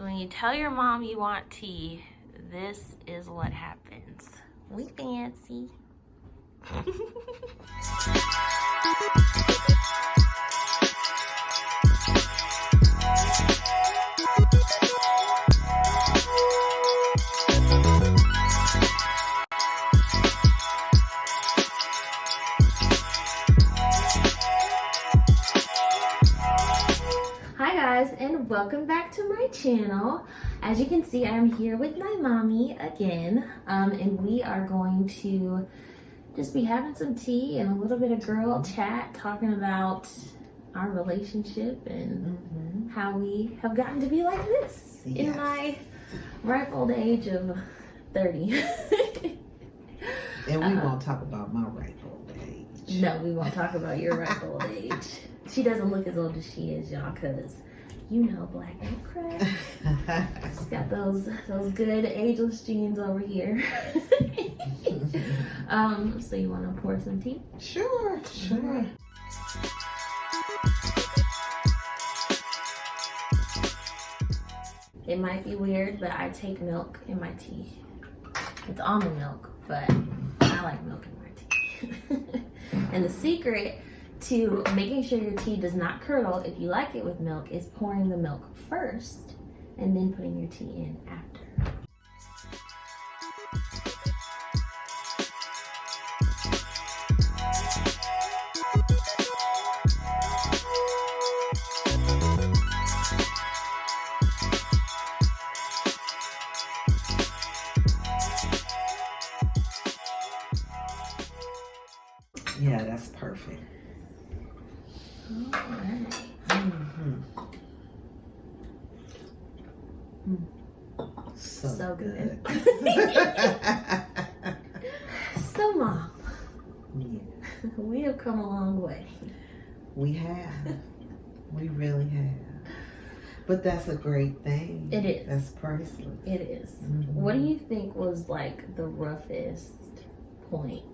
When you tell your mom you want tea, this is what happens. We fancy. Hi guys, and welcome back to my channel. As you can see, I'm here with my mommy again, and we are going to just be having some tea and a little bit of girl chat, talking about our relationship and how we have gotten to be like this in my ripe old age of 30. And we won't talk about my ripe old age. No, we won't talk about your ripe old age. She doesn't look as old as she is, y'all, because you know, black don't crack. She's got those good ageless genes over here. So you want to pour some tea? Sure. It might be weird, but I take milk in my tea. It's almond milk, but I like milk in my tea. And the secret to making sure your tea does not curdle, if you like it with milk, is pouring the milk first and then putting your tea in after. Yeah, that's perfect. All right. So good. So, Mom, Yeah, we have come a long way. we have. We really have. But that's a great thing. It is. That's priceless. It is. Mhm. What do you think was like the roughest point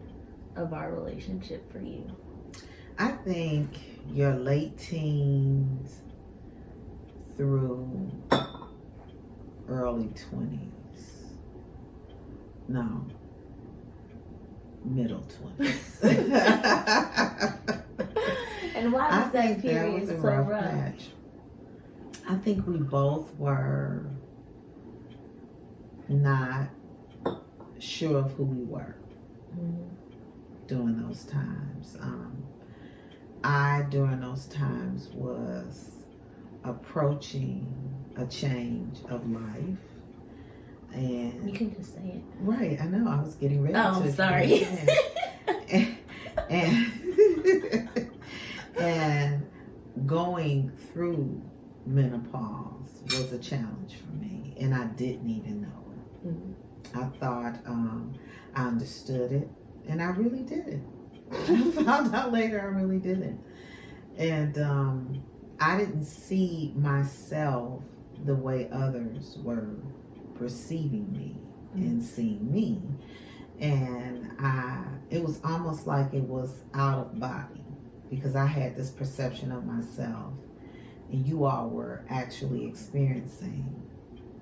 of our relationship for you? I think your late teens through early 20s. No, middle 20s. And why was that period was a so rough? patch. I think we both were not sure of who we were during those times. I, during those times, was approaching a change of life. And You can just say it. right, I know, I was getting ready Oh, to. sorry. And going through menopause was a challenge for me, and I didn't even know it. Mhm. I thought I understood it, and I really didn't. I found out later I really didn't. And I didn't see myself the way others were perceiving me and seeing me. And it was almost like it was out of body, because I had this perception of myself, and you all were actually experiencing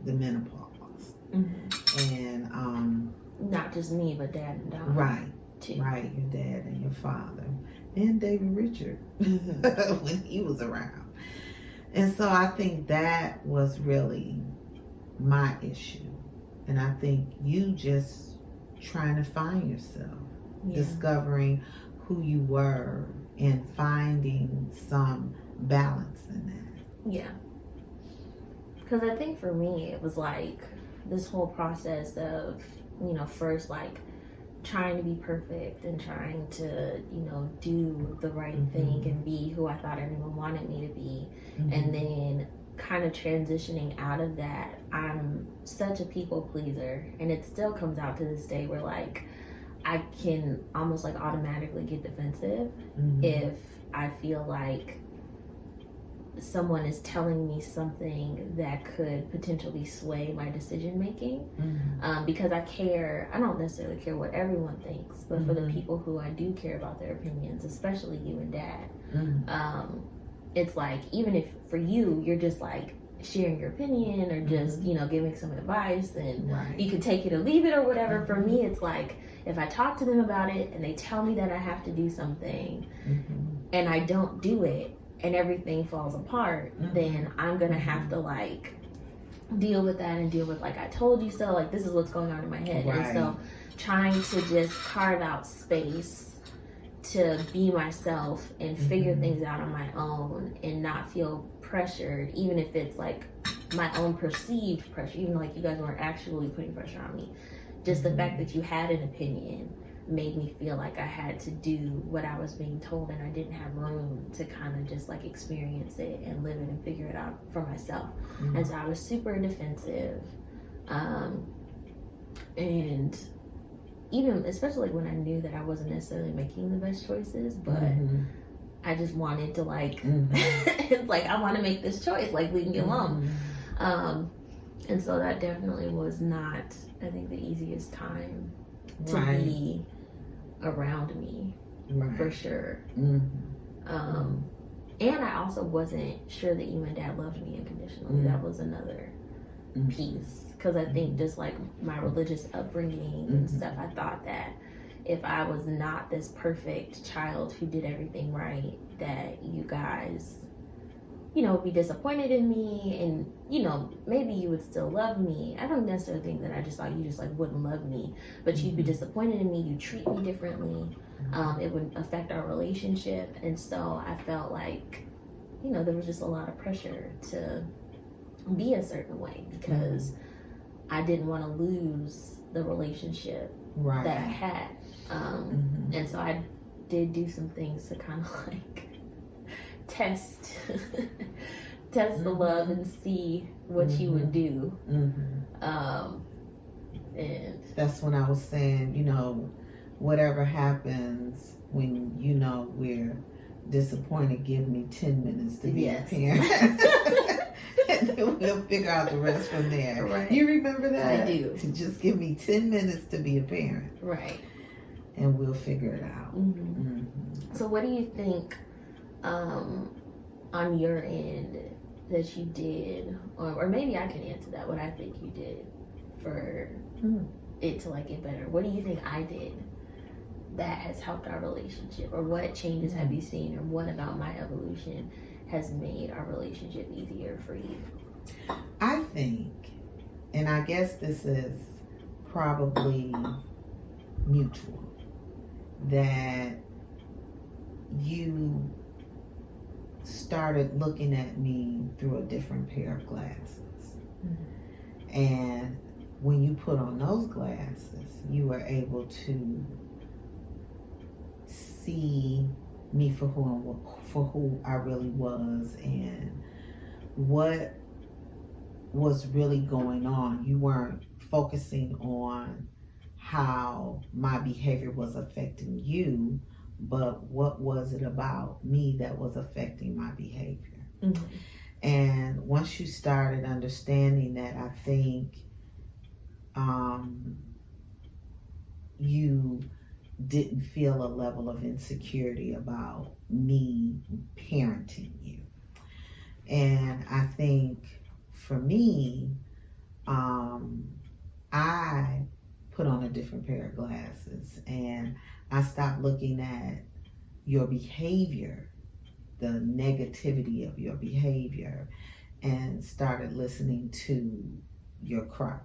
the menopause. And Not just me, but Dad and Don. right, Too. right, your dad and your father, and David Richard when he was around. And so I think that was really my issue. And I think you just trying to find yourself, discovering who you were and finding some balance in that. Yeah. Because I think for me, it was like this whole process of, first like trying to be perfect and trying to, do the right thing and be who I thought everyone wanted me to be. And then kind of transitioning out of that. I'm such a people pleaser, and it still comes out to this day where like I can almost like automatically get defensive if I feel like someone is telling me something that could potentially sway my decision making, because I don't necessarily care what everyone thinks, but for the people who I do care about their opinions, especially you and Dad, it's like, even if for you, you're just like, sharing your opinion or just, you know, giving some advice, and Right. you can take it or leave it or whatever. For me, it's like if I talk to them about it and they tell me that I have to do something and I don't do it and everything falls apart, then I'm gonna have to like deal with that and deal with like I told you so, like this is what's going on in my head. Right. And so trying to just carve out space to be myself and figure things out on my own and not feel pressured, even if it's like my own perceived pressure, even like you guys weren't actually putting pressure on me. Just the fact that you had an opinion made me feel like I had to do what I was being told, and I didn't have room to kind of just like experience it and live it and figure it out for myself. And so I was super defensive, and even especially when I knew that I wasn't necessarily making the best choices, but I just wanted to like it's like I want to make this choice, like leave me alone. And so that definitely was not, I think, the easiest time to be around me, for sure. And I also wasn't sure that you and Dad loved me unconditionally. That was another piece, because I think just like my religious upbringing and stuff, I thought that if I was not this perfect child who did everything right, that you guys, you know, be disappointed in me, and you know, maybe you would still love me. I don't necessarily think that I just thought you just like wouldn't love me, but you'd be disappointed in me, you'd treat me differently. It would affect our relationship. And so I felt like, you know, there was just a lot of pressure to be a certain way, because I didn't want to lose the relationship that I had. And so I did do some things to kind of like test the love and see what you would do. And that's when I was saying, you know, whatever happens when you know we're disappointed, give me 10 minutes to be a parent. And then we'll figure out the rest from there. Right. You remember that? I do. Just give me 10 minutes to be a parent. Right. And we'll figure it out. So what do you think on your end that you did, or maybe I can answer that, what I think you did for it to like get better? What do you think I did that has helped our relationship, or what changes have you seen, or what about my evolution has made our relationship easier for you? I think, and I guess this is probably mutual, that you started looking at me through a different pair of glasses. And when you put on those glasses, you were able to see me for who I really was and what was really going on. You weren't focusing on how my behavior was affecting you, but what was it about me that was affecting my behavior. And once you started understanding that, I think you didn't feel a level of insecurity about me parenting you. And I think for me, I put on a different pair of glasses, and I stopped looking at your behavior, the negativity of your behavior, and started listening to your cries.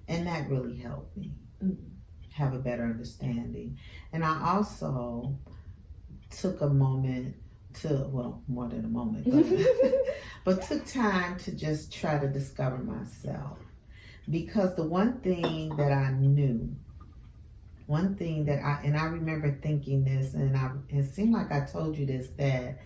And that really helped me have a better understanding. And I also took a moment to, well, more than a moment, but took time to just try to discover myself. Because the one thing that I knew, I remember thinking this, and it seemed like I told you this, that,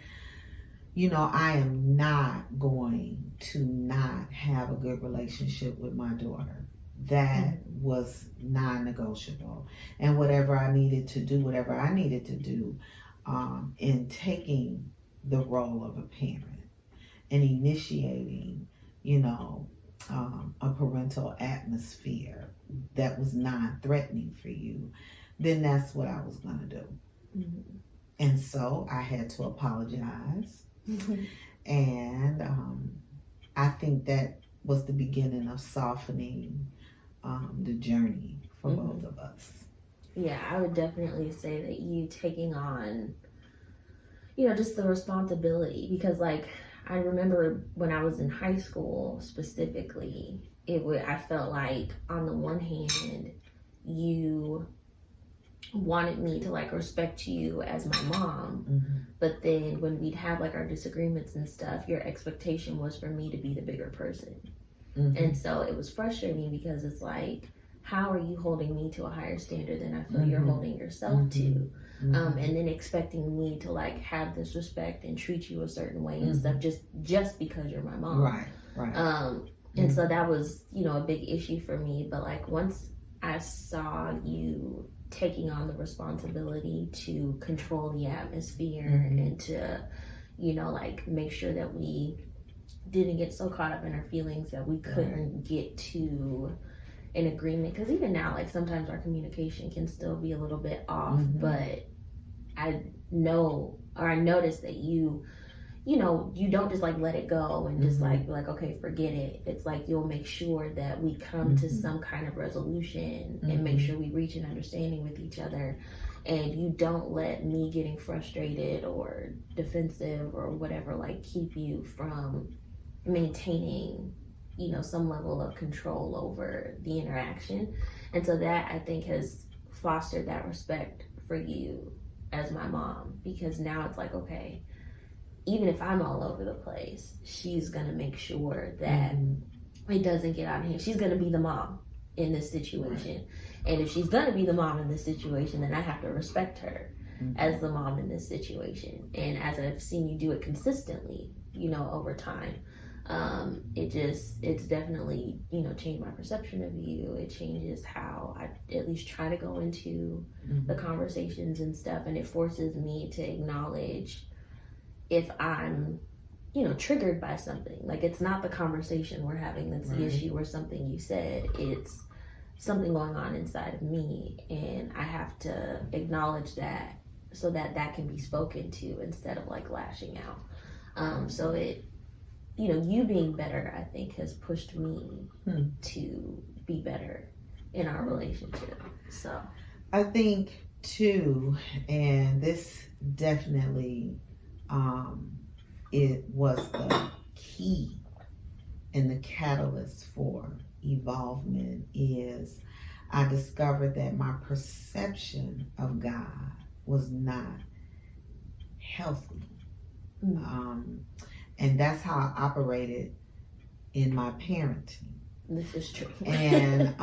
you know, I am not going to not have a good relationship with my daughter. That was non-negotiable. And whatever I needed to do in taking the role of a parent and initiating, you know, a parental atmosphere that was non-threatening for you, then that's what I was going to do. And so I had to apologize and I think that was the beginning of softening the journey for both of us. Yeah, I would definitely say that you taking on, just the responsibility, because like I remember when I was in high school specifically, I felt like on the one hand, you wanted me to like respect you as my mom, but then when we'd have like our disagreements and stuff, your expectation was for me to be the bigger person. And so it was frustrating because it's like, how are you holding me to a higher standard than I feel you're holding yourself to? And then expecting me to like have this respect and treat you a certain way and stuff just because you're my mom. Right. And so that was, a big issue for me. But like once I saw you taking on the responsibility to control the atmosphere and to, like make sure that we didn't get so caught up in our feelings that we couldn't get to an agreement, because even now, like sometimes our communication can still be a little bit off, but I noticed that you don't just like let it go and just like be like, okay, forget it. It's like you'll make sure that we come to some kind of resolution and make sure we reach an understanding with each other, and you don't let me getting frustrated or defensive or whatever like keep you from maintaining some level of control over the interaction. And so that I think has fostered that respect for you as my mom, because now it's like, okay, even if I'm all over the place, she's gonna make sure that it doesn't get out of hand. She's gonna be the mom in this situation, and if she's gonna be the mom in this situation, then I have to respect her as the mom in this situation. And as I've seen you do it consistently, over time, it's definitely changed my perception of you. It changes how I at least try to go into the conversations and stuff, and it forces me to acknowledge if I'm triggered by something. Like, it's not the conversation we're having that's the issue or something you said. It's something going on inside of me, and I have to acknowledge that so that can be spoken to instead of like lashing out. So it, you being better, I think, has pushed me to be better in our relationship. So I think too, and this definitely it was the key and the catalyst for evolvement, is I discovered that my perception of God was not healthy. And that's how I operated in my parenting. this is true. And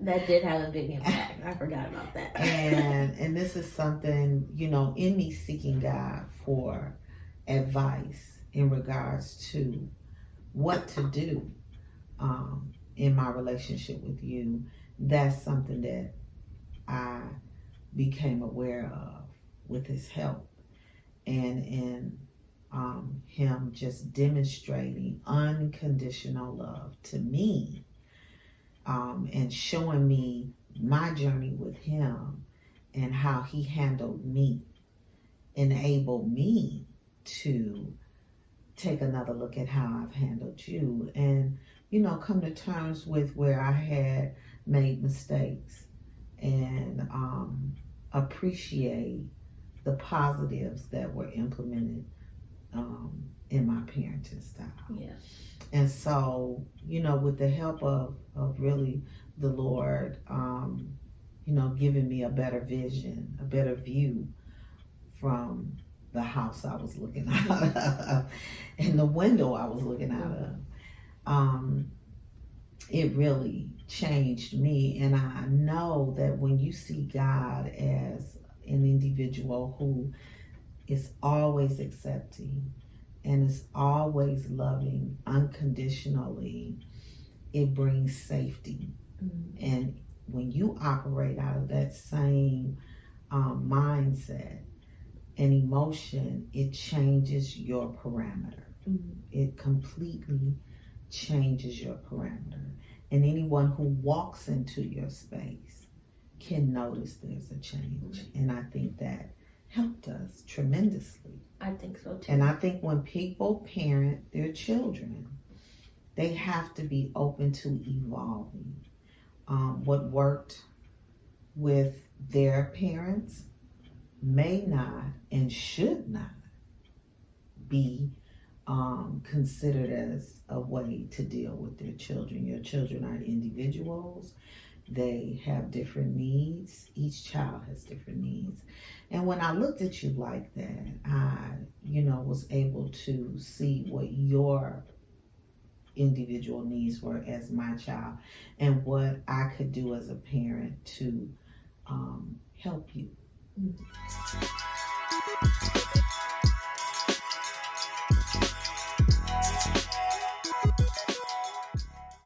that did have a big impact. I forgot about that. and this is something, in me seeking God for advice in regards to what to do in my relationship with you. That's something that I became aware of with his help, and in him just demonstrating unconditional love to me, and showing me my journey with him and how he handled me, enabled me to take another look at how I've handled you, and come to terms with where I had made mistakes, and appreciate the positives that were implemented in my parenting style. Yeah. And so, with the help of really the Lord, giving me a better vision, a better view from the house I was looking out of and the window I was looking out of, it really changed me. And I know that when you see God as an individual who is always accepting and is always loving unconditionally, it brings safety. And when you operate out of that same mindset and emotion, it changes your parameter. It completely changes your parameter. And anyone who walks into your space can notice there's a change. And I think that helped us tremendously. I think so too. And I think when people parent their children, they have to be open to evolving. What worked with their parents may not and should not be considered as a way to deal with their children. Your children are individuals. They have different needs. Each child has different needs. And when I looked at you like that, I, was able to see what your individual needs were as my child and what I could do as a parent to help you.